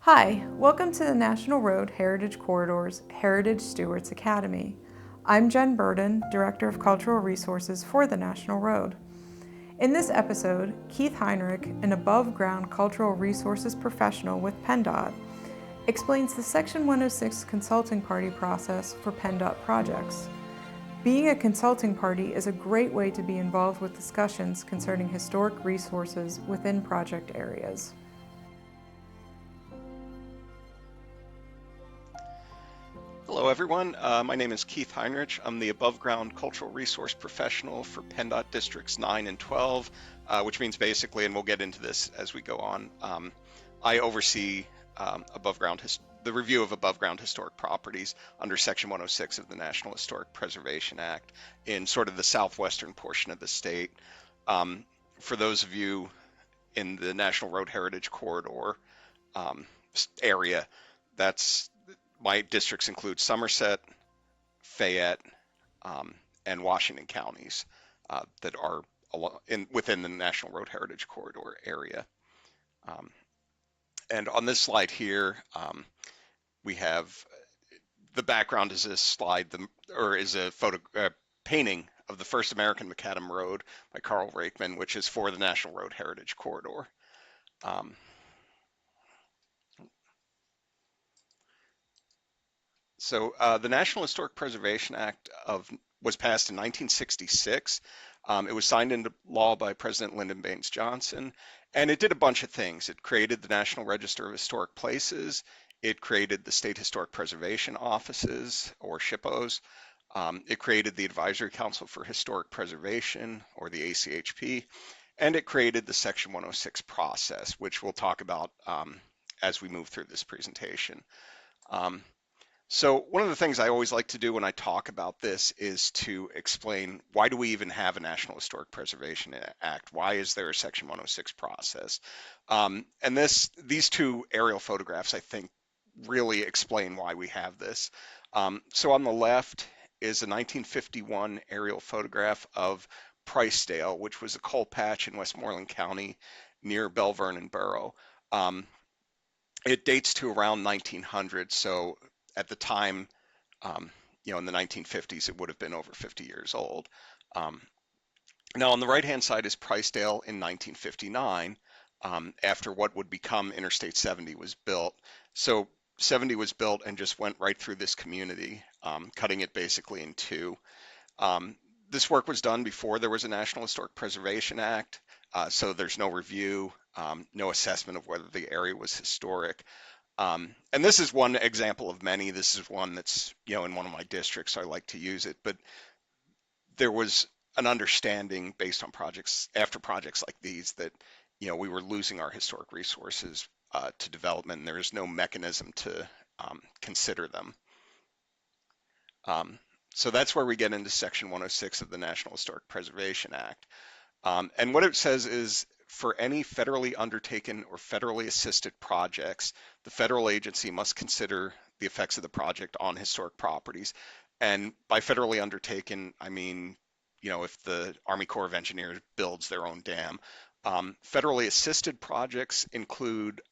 Hi, welcome to the National Road Heritage Corridor's Heritage Stewards Academy. I'm Jen Burden, Director of Cultural Resources for the National Road. In this episode, Keith Heinrich, an above-ground cultural resources professional with PennDOT, explains the Section 106 consulting party process for PennDOT projects. Being a consulting party is a great way to be involved with discussions concerning historic resources within project areas. Hello, everyone. My name is Keith Heinrich. I'm the above-ground cultural resource professional for PennDOT Districts 9 and 12, which means basically, and we'll get into this as we go on, I oversee the review of above-ground historic properties under Section 106 of the National Historic Preservation Act in sort of the southwestern portion of the state. For those of you in the National Road Heritage Corridor area, my districts include Somerset, Fayette, and Washington counties that are within the National Road Heritage Corridor area. And on this slide here, we have the background is a slide, is a painting of the first American macadam road by Carl Rakeman, which is for the National Road Heritage Corridor. So the National Historic Preservation Act was passed in 1966. It was signed into law by President Lyndon Baines Johnson, and it did a bunch of things. It created the National Register of Historic Places. It created the State Historic Preservation Offices, or SHPOs. It created the Advisory Council for Historic Preservation, or the ACHP, and it created the Section 106 process, which we'll talk about as we move through this presentation. So one of the things I always like to do when I talk about this is to explain, why do we even have a National Historic Preservation Act? Why is there a Section 106 process? And these two aerial photographs, I think, really explain why we have this. So on the left is a 1951 aerial photograph of Pricedale, which was a coal patch in Westmoreland County near Belle Vernon Borough. It dates to around 1900, so at the time, in the 1950s, it would have been over 50 years old. Now, on the right-hand side is Pricedale in 1959, after what would become Interstate 70 was built. So 70 was built and just went right through this community, cutting it basically in two. This work was done before there was a National Historic Preservation Act, so there's no review, no assessment of whether the area was historic. And this is one example of many. This is one that's, in one of my districts, so I like to use it. But there was an understanding based on projects like these that, we were losing our historic resources to development, and there is no mechanism to consider them. So that's where we get into Section 106 of the National Historic Preservation Act. And what it says is, for any federally undertaken or federally assisted projects, the federal agency must consider the effects of the project on historic properties. And by federally undertaken, I mean, if the Army Corps of Engineers builds their own dam. Federally assisted projects include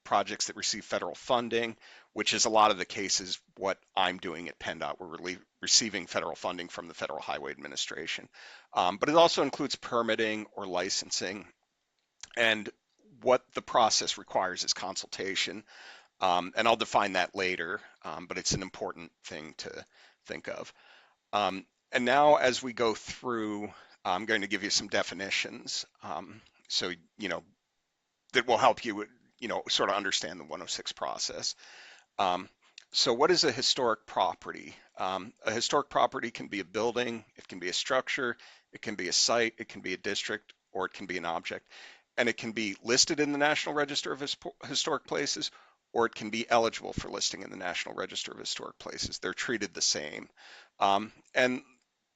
projects that receive federal funding, which is a lot of the cases what I'm doing at PennDOT. We're receiving federal funding from the Federal Highway Administration. But it also includes permitting or licensing. And what the process requires is consultation. And I'll define that later, but it's an important thing to think of. And now as we go through, I'm going to give you some definitions. So, that will help you, sort of understand the 106 process. So what is a historic property? A historic property can be a building, it can be a structure, it can be a site, it can be a district, or it can be an object. And it can be listed in the National Register of Historic Places, or it can be eligible for listing in the National Register of Historic Places. They're treated the same. And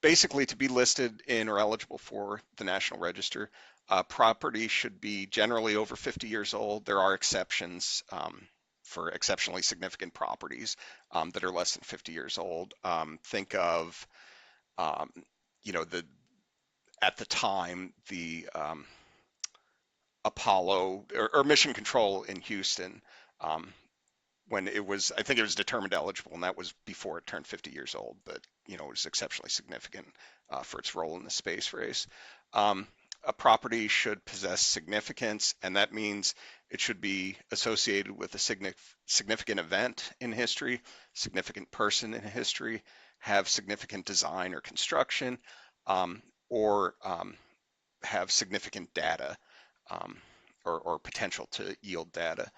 basically, to be listed in or eligible for the National Register, property should be generally over 50 years old. There are exceptions for exceptionally significant properties that are less than 50 years old. Think of, at the time, the Apollo or Mission Control in Houston um, when it was, I think it was determined eligible, and that was before it turned 50 years old, but it was exceptionally significant for its role in the space race. Um, a property should possess significance, and that means it should be associated with a significant event in history, significant person in history, have significant design or construction, or have significant data, um, or potential to yield data.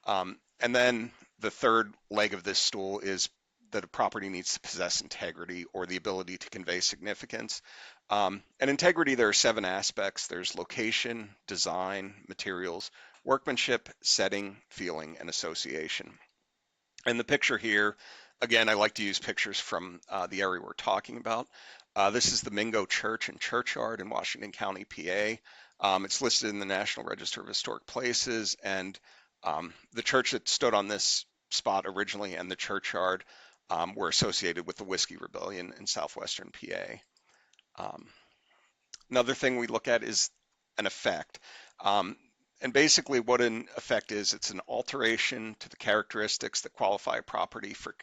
And then the third leg of this stool is that a property needs to possess integrity or the ability to convey significance. And integrity, there are 7 aspects. There's location, design, materials, workmanship, setting, feeling, and association. And the picture here, again, I like to use pictures from the area we're talking about. This is the Mingo Church and Churchyard in Washington County, PA. It's listed in the National Register of Historic Places, and the church that stood on this spot originally and the churchyard were associated with the Whiskey Rebellion in southwestern PA. Another thing we look at is an effect. Um, and basically what an effect is, it's an alteration to the characteristics that qualify a property for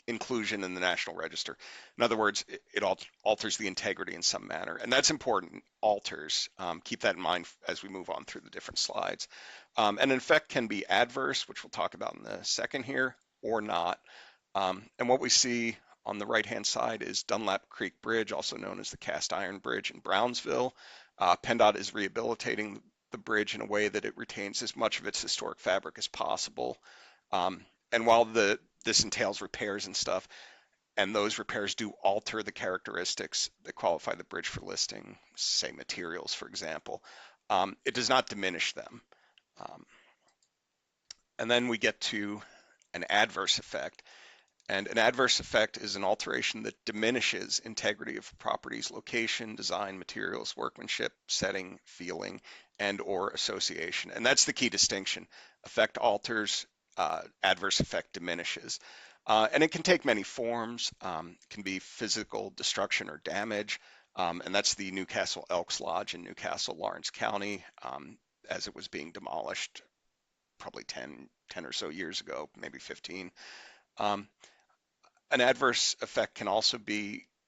inclusion in the National Register. In other words, it alters the integrity in some manner. And that's important, alters. Keep that in mind as we move on through the different slides. And an effect can be adverse, which we'll talk about in a second here, or not. And what we see on the right-hand side is Dunlap Creek Bridge, also known as the Cast Iron Bridge in Brownsville. PennDOT is rehabilitating the bridge in a way that it retains as much of its historic fabric as possible. And while this entails repairs and stuff, and those repairs do alter the characteristics that qualify the bridge for listing, say materials, for example, it does not diminish them. And then we get to an adverse effect. And an adverse effect is an alteration that diminishes integrity of a property's location, design, materials, workmanship, setting, feeling, and or association. And that's the key distinction. Effect alters, adverse effect diminishes. And it can take many forms. It can be physical destruction or damage. And that's the Newcastle Elks Lodge in Newcastle, Lawrence County, as it was being demolished probably 10 or so years ago, maybe 15. Um, an adverse effect can also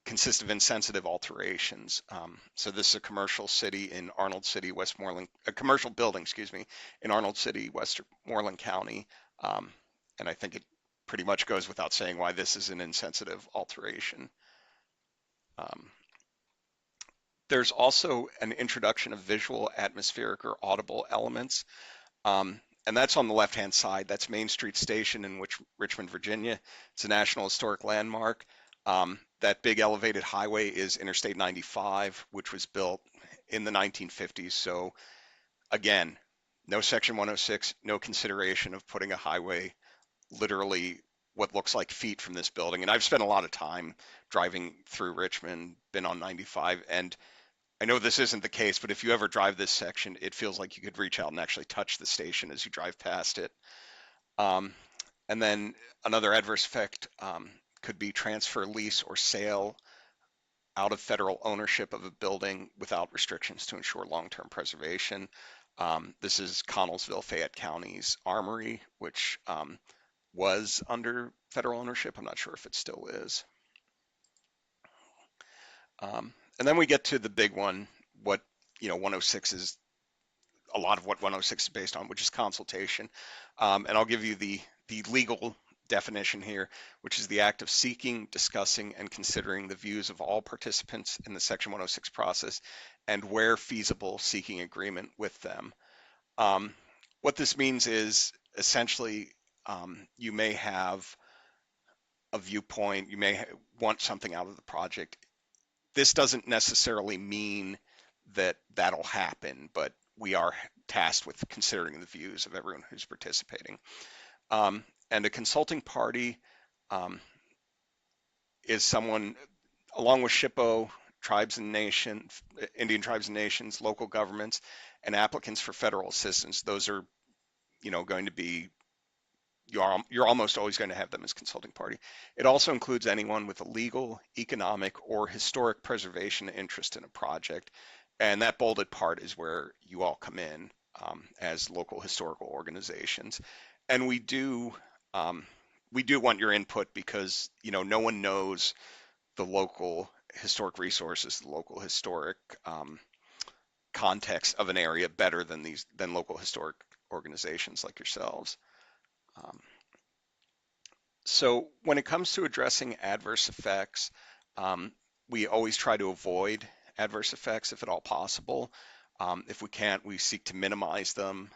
consist of insensitive alterations. So this is a commercial city in Arnold City, Westmoreland, a commercial building, excuse me, in Arnold City, Westmoreland County. And I think it pretty much goes without saying why this is an insensitive alteration. There's also an introduction of visual, atmospheric, or audible elements. And that's on the left-hand side. That's Main Street Station in Richmond, Virginia. It's a National Historic Landmark. That big elevated highway is Interstate 95, which was built in the 1950s. So again, no Section 106, no consideration of putting a highway literally what looks like feet from this building. And I've spent a lot of time driving through Richmond, been on 95, and I know this isn't the case, but if you ever drive this section, it feels like you could reach out and actually touch the station as you drive past it. And then another adverse effect could be transfer, lease, or sale out of federal ownership of a building without restrictions to ensure long-term preservation. This is Connellsville, Fayette County's Armory, which was under federal ownership. I'm not sure if it still is. And then we get to the big one, what 106 is, a lot of what 106 is based on, which is consultation. And I'll give you the legal definition here, which is the act of seeking, discussing, and considering the views of all participants in the Section 106 process, and where feasible, seeking agreement with them. What this means is essentially you may have a viewpoint, you may want something out of the project. This doesn't necessarily mean that that'll happen, but we are tasked with considering the views of everyone who's participating. And a consulting party is someone, along with SHPO, tribes and nations, Indian tribes and nations, local governments, and applicants for federal assistance. Those are, going to be, you're almost always going to have them as consulting party. It also includes anyone with a legal, economic, or historic preservation interest in a project. And that bolded part is where you all come in as local historical organizations. and um, we do want your input because, no one knows the local historic resources, the local historic um, context of an area better than local historic organizations like yourselves. Um, so when it comes to addressing adverse effects, um, we always try to avoid adverse effects if at all possible. If we can't, we seek to minimize them,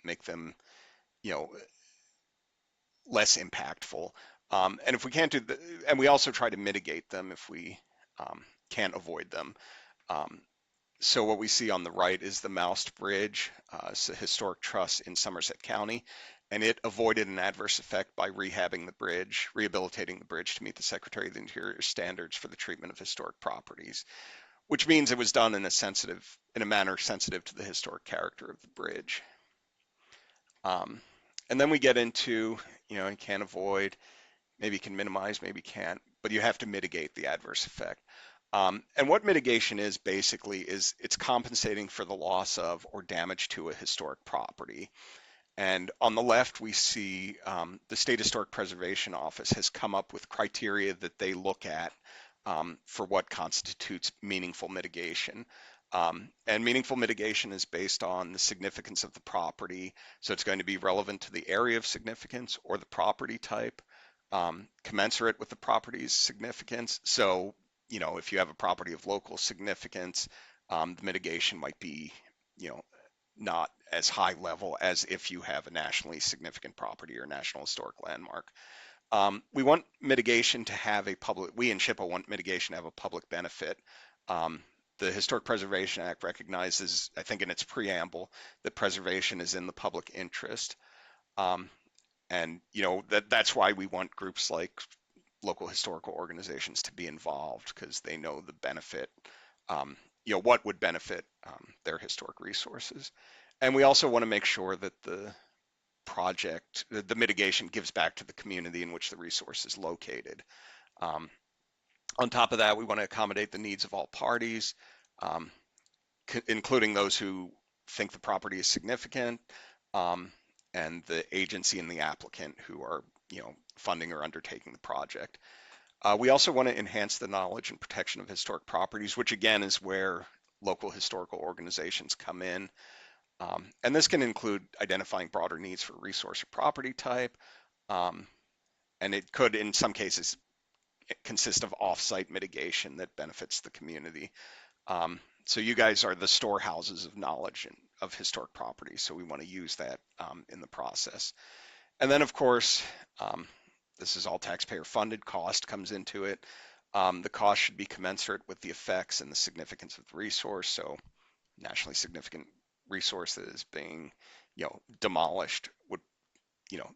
make them, you know, less impactful. And if we can't and we also try to mitigate them if we can't avoid them. Um, So what we see on the right is the Moust Bridge. It's a historic truss in Somerset County, and it avoided an adverse effect by rehabilitating the bridge to meet the Secretary of the Interior standards for the treatment of historic properties, which means it was done in a manner sensitive to the historic character of the bridge. Um, and then we get into, you can't avoid, maybe you can minimize, maybe you can't, but you have to mitigate the adverse effect. And what mitigation is basically is it's compensating for the loss of or damage to a historic property. And on the left, we see the State Historic Preservation Office has come up with criteria that they look at for what constitutes meaningful mitigation. And meaningful mitigation is based on the significance of the property. So it's going to be relevant to the area of significance or the property type, commensurate with the property's significance. So, if you have a property of local significance, the mitigation might be, you know, not as high level as if you have a nationally significant property or national historic landmark. We want mitigation to have we in SHPO want mitigation to have a public benefit. Um, the Historic Preservation Act recognizes, I think in its preamble, that preservation is in the public interest. Um, and that's why we want groups like local historical organizations to be involved because they know the benefit, what would benefit their historic resources. And we also want to make sure that the mitigation gives back to the community in which the resource is located. Um, on top of that, we want to accommodate the needs of all parties, um, including those who think the property is significant, um, and the agency and the applicant who are, funding or undertaking the project. We also want to enhance the knowledge and protection of historic properties, which again is where local historical organizations come in. And this can include identifying broader needs for resource or property type. Um, and it could, in some cases, consist of off-site mitigation that benefits the community. So you guys are the storehouses of knowledge and of historic properties. So we want to use that in the process. And then, of course, this is all taxpayer funded. Cost comes into it. The cost should be commensurate with the effects and the significance of the resource. So nationally significant resource that is being, demolished would, you know,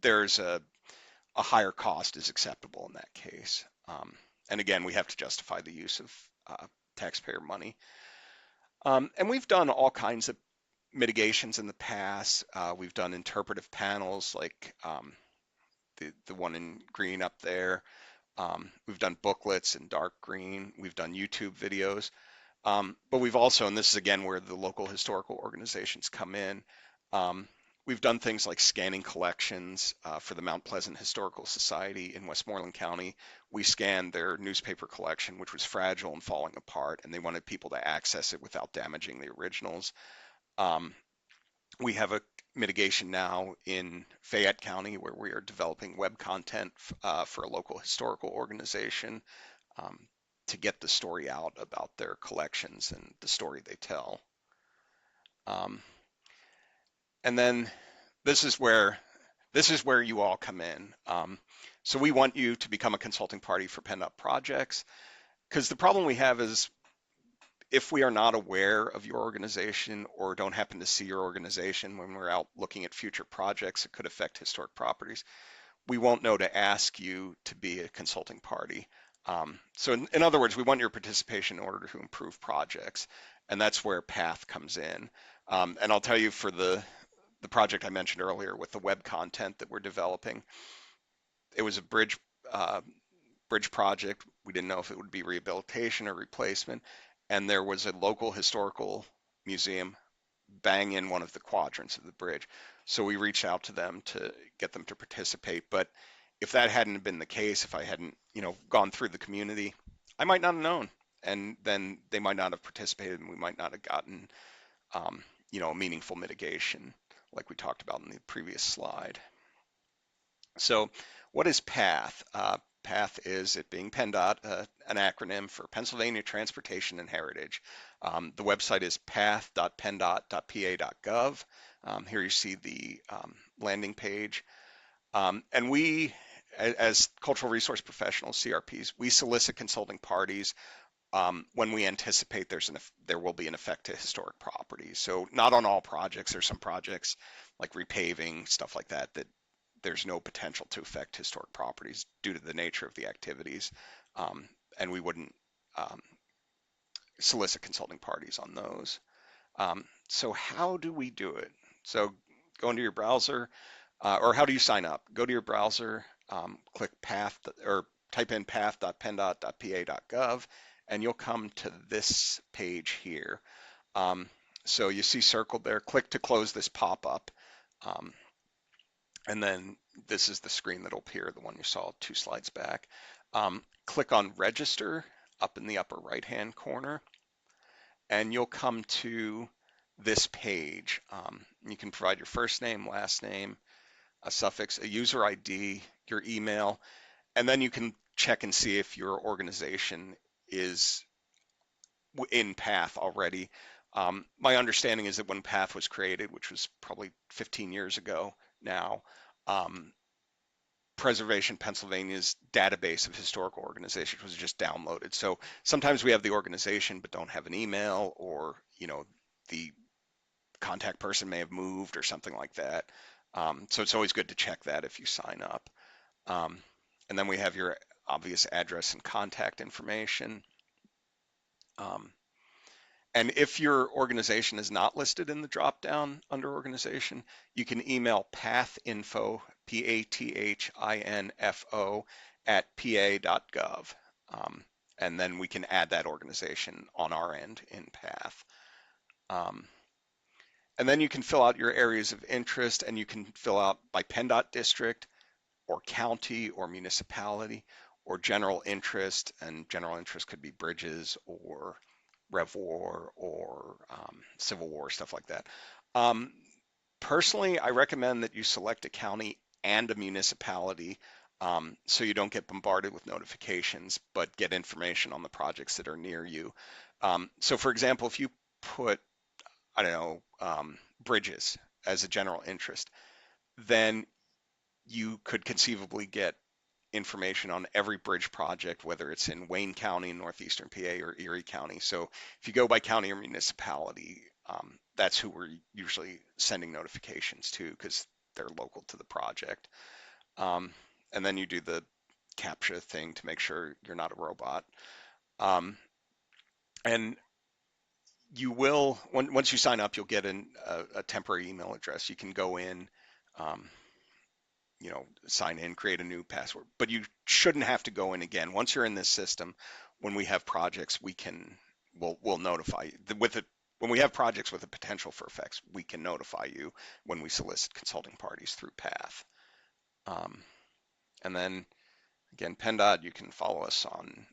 there's a higher cost is acceptable in that case. And again, we have to justify the use of taxpayer money. And we've done all kinds of mitigations in the past. We've done interpretive panels like the one in green up there. We've done booklets in dark green. We've done YouTube videos. But we've also, and this is again where the local historical organizations come in, we've done things like scanning collections for the Mount Pleasant Historical Society in Westmoreland County. We scanned their newspaper collection, which was fragile and falling apart, and they wanted people to access it without damaging the originals. We have a mitigation now in Fayette County where we are developing web content for a local historical organization um, to get the story out about their collections and the story they tell. Um, and then this is where you all come in. So we want you to become a consulting party for PennDOT projects because the problem we have is if we are not aware of your organization or don't happen to see your organization when we're out looking at future projects that could affect historic properties, we won't know to ask you to be a consulting party. So in other words, we want your participation in order to improve projects, and that's where PATH comes in. And I'll tell you for the project I mentioned earlier with the web content that we're developing, it was a bridge project. We didn't know if it would be rehabilitation or replacement, and there was a local historical museum bang in one of the quadrants of the bridge. So we reached out to them to get them to participate. But if that hadn't been the case, if I hadn't, gone through the community, I might not have known. And then they might not have participated and we might not have gotten, um, a meaningful mitigation like we talked about in the previous slide. So what is PATH? PATH is, it being PennDOT, an acronym for Pennsylvania Transportation and Heritage. The website is path.penndot.pa.gov. Here you see the landing page. And we, as cultural resource professionals, CRPs, we solicit consulting parties when we anticipate there will be an effect to historic properties. So not on all projects. There's some projects like repaving, stuff like that, that there's no potential to affect historic properties due to the nature of the activities, and we wouldn't um, solicit consulting parties on those. So how do we do it? So go into your browser, or how do you sign up? Go to your browser, click path, or type in path.penndot.pa.gov, and you'll come to this page here. So you see circled there, click to close this pop-up. And then this is the screen that'll appear, the one you saw 2 slides back. Click on register up in the upper right-hand corner, and you'll come to this page. You can provide your first name, last name, a suffix, a user ID, your email, and then you can check and see if your organization is in PATH already. My understanding is that when PATH was created, which was probably 15 years ago now, Preservation Pennsylvania's database of historical organizations was just downloaded. So sometimes we have the organization but don't have an email, or the contact person may have moved or something like that. So it's always good to check that if you sign up. And then we have your obvious address and contact information. And if your organization is not listed in the dropdown under organization, you can email pathinfo, pathinfo @pa.gov. And then we can add that organization on our end in PATH. And then you can fill out your areas of interest, and you can fill out by PennDOT district or county or municipality or general interest. And general interest could be bridges or Rev War or Civil War, stuff like that. Personally, I recommend that you select a county and a municipality, so you don't get bombarded with notifications, but get information on the projects that are near you. So for example, if you put, I don't know, bridges as a general interest, then you could conceivably get information on every bridge project, whether it's in Wayne County, northeastern PA, or Erie County. So if you go by county or municipality, that's who we're usually sending notifications to, because they're local to the project. And then you do the CAPTCHA thing to make sure you're not a robot. And you will, once you sign up, you'll get a temporary email address. You can go in, sign in, create a new password, but you shouldn't have to go in again. Once you're in this system, when we have projects, we'll notify you. When we have projects with a potential for effects, we can notify you when we solicit consulting parties through PATH. And then again, PennDOT, you can follow us on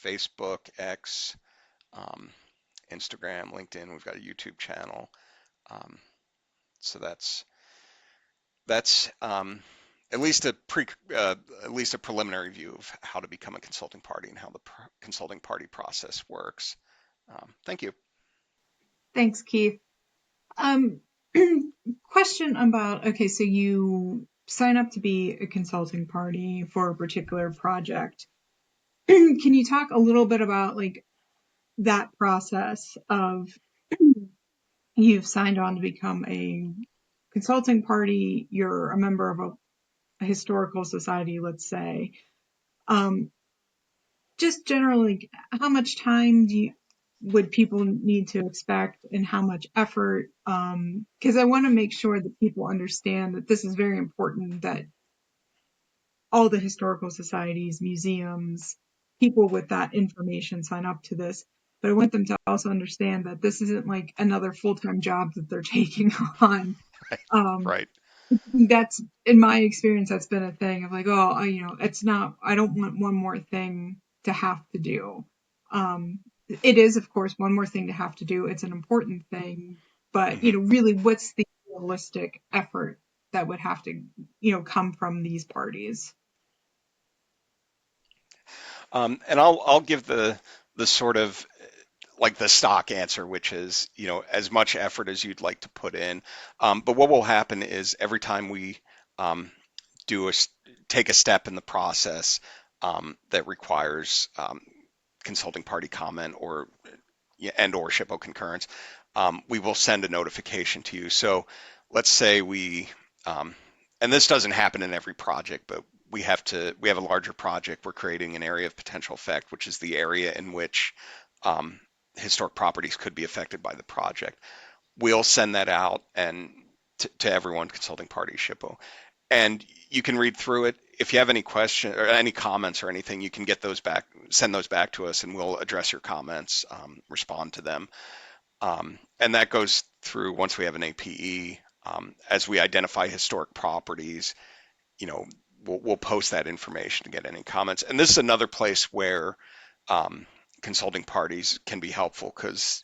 Facebook, X, Instagram, LinkedIn. We've got a YouTube channel. So that's at least a preliminary view of how to become a consulting party and how the consulting party process works. Thank you. Thanks, Keith. Question about, okay, so you sign up to be a consulting party for a particular project. Can you talk a little bit about like that process of you've signed on to become a consulting party, you're a member of a historical society, let's say. Just generally, how much time would people need to expect, and how much effort? Because I want to make sure that people understand that this is very important, that all the historical societies, museums, people with that information sign up to this. but I want them to also understand that this isn't like another full-time job that they're taking on. Right. Um, Right. that's in my experience, that's been a thing of like, oh, it's not, I don't want one more thing to have to do. It is, of course, one more thing to have to do. It's an important thing, but, Hmm. really, what's the realistic effort that would have to, come from these parties? And I'll give the sort of like the stock answer, which is, as much effort as you'd like to put in. But what will happen is every time we um, do a take a step in the process that requires consulting party comment or and or SHPO concurrence, we will send a notification to you. So let's say um, and this doesn't happen in every project, but we have a larger project. We're creating an area of potential effect, which is the area in which um, historic properties could be affected by the project. We'll send that out and to everyone consulting party SHPO, and you can read through it. If you have any question or any comments or anything, you can get those back, send those back to us, and we'll address your comments, respond to them. And that goes through once we have an APE. As we identify historic properties, you know, we'll post that information to get any comments. And this is another place where um, consulting parties can be helpful because,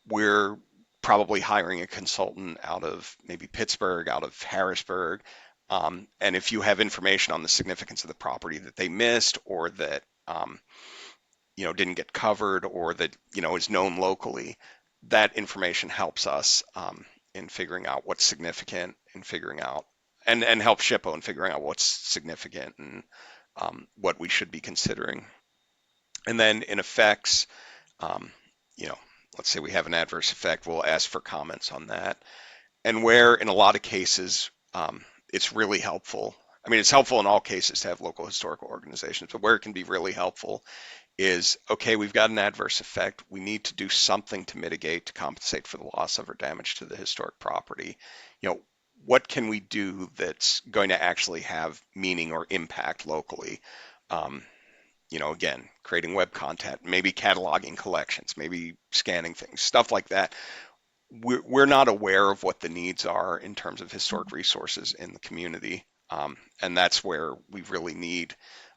we're probably hiring a consultant out of maybe Pittsburgh, out of Harrisburg. And if you have information on the significance of the property that they missed or that, didn't get covered or that, is known locally, that information helps us in figuring out what's significant and figuring out and help SHPO in figuring out what's significant and what we should be considering. And then in effects, um, you know, let's say we have an adverse effect, we'll ask for comments on that. And where in a lot of cases, it's really helpful. I mean, it's helpful in all cases to have local historical organizations, but where it can be really helpful is, okay, we've got an adverse effect. We need to do something to mitigate, to compensate for the loss of or damage to the historic property. You know, what can we do that's going to actually have meaning or impact locally? Um, again, creating web content, maybe cataloging collections, maybe scanning things, stuff like that. We're not aware of what the needs are in terms of historic resources in the community. And that's where we really need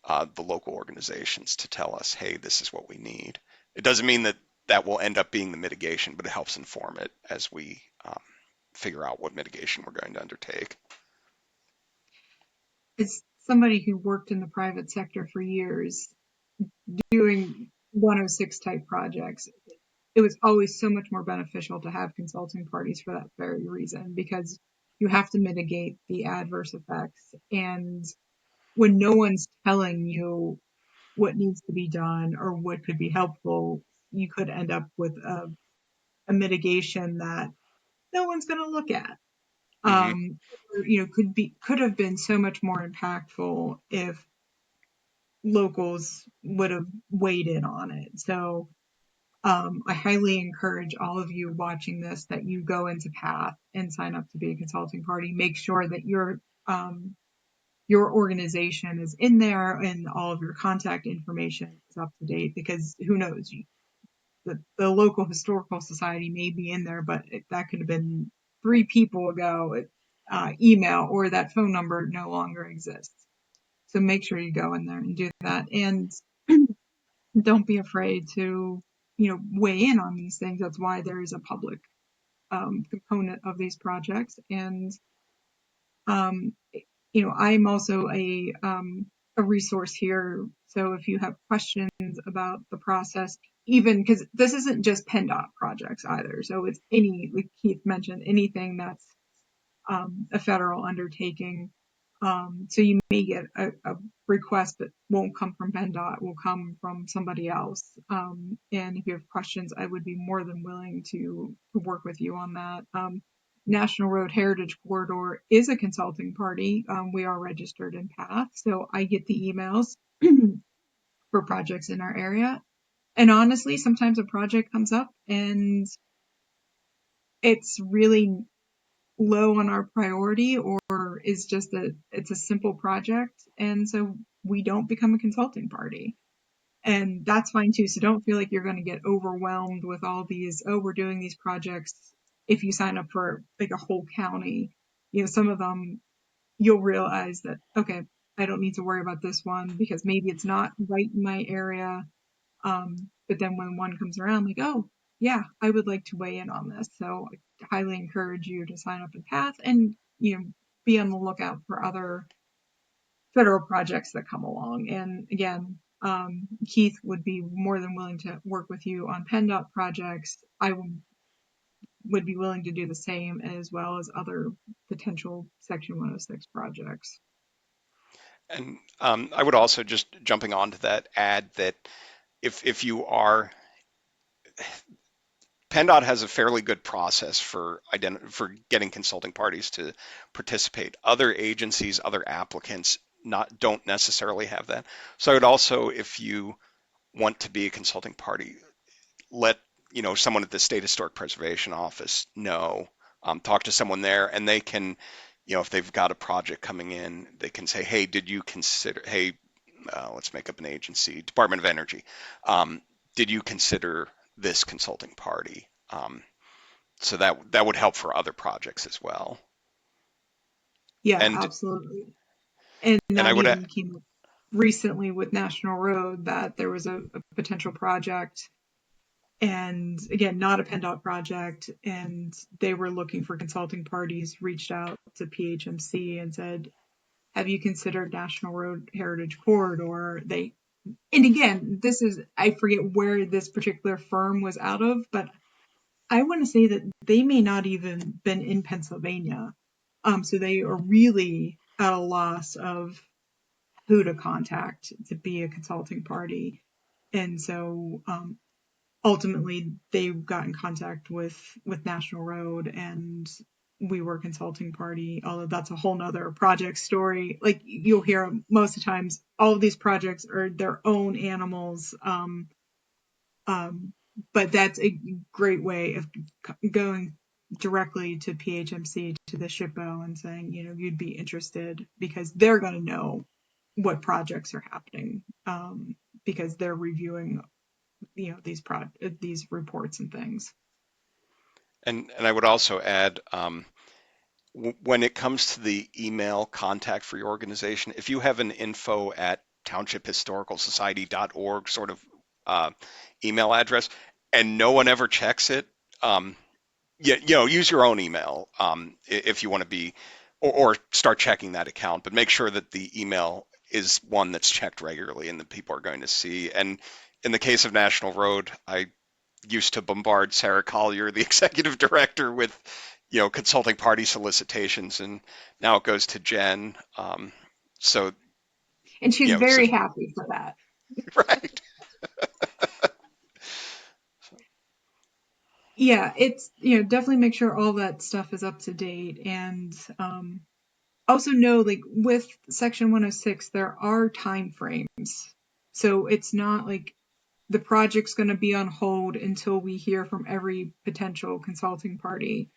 the local organizations to tell us, hey, this is what we need. It doesn't mean that that will end up being the mitigation, but it helps inform it as we figure out what mitigation we're going to undertake. As somebody who worked in the private sector for years doing 106 type projects, it was always so much more beneficial to have consulting parties for that very reason, because you have to mitigate the adverse effects. And when no one's telling you what needs to be done or what could be helpful, you could end up with a mitigation that no one's going to look at. Hmm. Could have been so much more impactful if locals would have weighed in on it. So I highly encourage all of you watching this that you go into PATH and sign up to be a consulting party. Make sure that your organization is in there and all of your contact information is up to date, because who knows, the local historical society may be in there, but that could have been 3 people ago. Email or that phone number no longer exists. So make sure you go in there and do that. And don't be afraid to, weigh in on these things. That's why there is a public component of these projects. And, um, I'm also a resource here. So if you have questions about the process, even because this isn't just PennDOT projects either. So it's like Keith mentioned, anything that's a federal undertaking. So you may get a request that won't come from PennDOT, will come from somebody else. And if you have questions, I would be more than willing to work with you on that. National Road Heritage Corridor is a consulting party. We are registered in PATH, so I get the emails for projects in our area. And honestly, sometimes a project comes up and it's really low on our priority, or is just it's a simple project, and so we don't become a consulting party. And that's fine too. So don't feel like you're going to get overwhelmed with all these, oh, we're doing these projects. If you sign up for like a whole county, some of them you'll realize that, okay, I don't need to worry about this one because maybe it's not right in my area. But then when one comes around, like, oh, yeah, I would like to weigh in on this. So I highly encourage you to sign up in PATH and, be on the lookout for other federal projects that come along. And again, Keith would be more than willing to work with you on PennDOT projects. I would be willing to do the same as well as other potential Section 106 projects. And I would also, just jumping onto that, add that if you are, PennDOT has a fairly good process for getting consulting parties to participate. Other agencies, other applicants don't necessarily have that. So I would also, if you want to be a consulting party, let someone at the State Historic Preservation Office know. Talk to someone there, and they can, if they've got a project coming in, they can say, hey, did you consider, hey, let's make up an agency, Department of Energy, did you consider this consulting party? So that would help for other projects as well. Yeah, And absolutely. And and I that would even came up recently with National Road that there was a potential project, and again, not a PennDOT project, and they were looking for consulting parties, reached out to PHMC and said, have you considered National Road Heritage Corridor? And again, this is, I forget where this particular firm was out of, but I want to say that they may not even been in Pennsylvania. So they are really at a loss of who to contact to be a consulting party. And so ultimately they got in contact with National Road, and we were a consulting party, although that's a whole nother project story. Like you'll hear most of the times, all of these projects are their own animals. Um, but that's a great way of going directly to PHMC, to the SHPO, and saying, you'd be interested, because they're going to know what projects are happening, because they're reviewing, these reports and things. I would also add, when it comes to the email contact for your organization, if you have an info at townshiphistoricalsociety.org sort of email address, and no one ever checks it, use your own email if you want to be, or start checking that account, but make sure that the email is one that's checked regularly and that people are going to see. And in the case of National Road, I used to bombard Sarah Collier, the executive director, with consulting party solicitations, and now it goes to Jen. So And she's so very happy for that. right. Yeah, it's, definitely make sure all that stuff is up to date. And also know, like with Section 106, there are time frames. So it's not like the project's going to be on hold until we hear from every potential consulting party.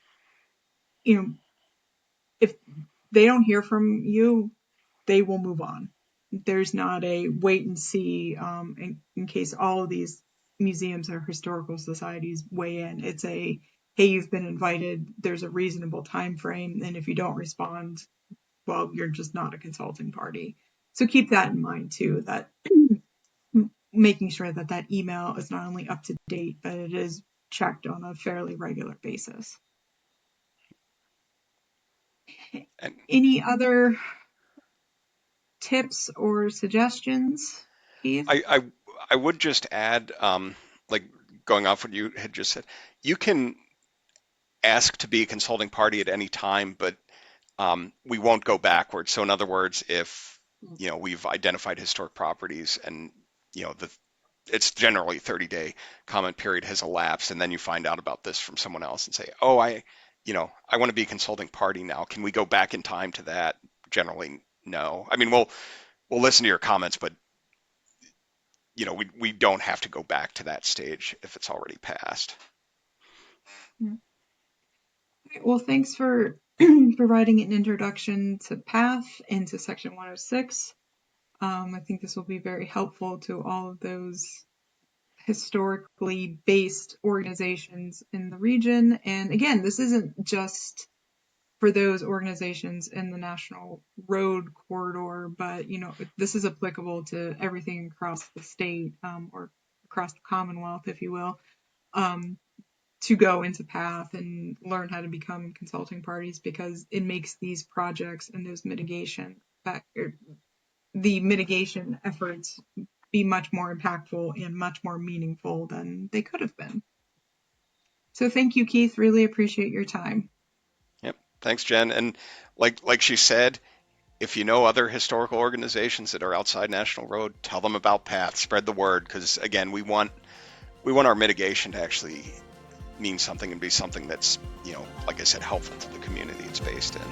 If they don't hear from you, they will move on. There's not a wait and see, in case all of these museums or historical societies weigh in. It's a, hey, you've been invited. There's a reasonable time frame, and if you don't respond, well, you're just not a consulting party. So keep that in mind too. That making sure that that email is not only up to date, but it is checked on a fairly regular basis. And Any other tips or suggestions, Keith? I would just add, like going off what you had just said, you can ask to be a consulting party at any time, but we won't go backwards. So in other words, if we've identified historic properties and it's generally 30-day comment period has elapsed, and then you find out about this from someone else and say, oh, I want to be a consulting party now. Can we go back in time to that? Generally, no. I mean, we'll listen to your comments, but we don't have to go back to that stage if it's already passed. Well, thanks for providing an introduction to PATH and to Section 106. I think this will be very helpful to all of those historically based organizations in the region. And again, this isn't just for those organizations in the National Road Corridor, but this is applicable to everything across the state, or across the Commonwealth, if you will, to go into PATH and learn how to become consulting parties, because it makes these projects and those the mitigation efforts be much more impactful and much more meaningful than they could have been. So thank you, Keith. Really appreciate your time. Yep. Thanks, Jen. And like she said, if you know other historical organizations that are outside National Road, tell them about PATH. Spread the word, because again, we want our mitigation to actually mean something and be something that's, like I said, helpful to the community it's based in.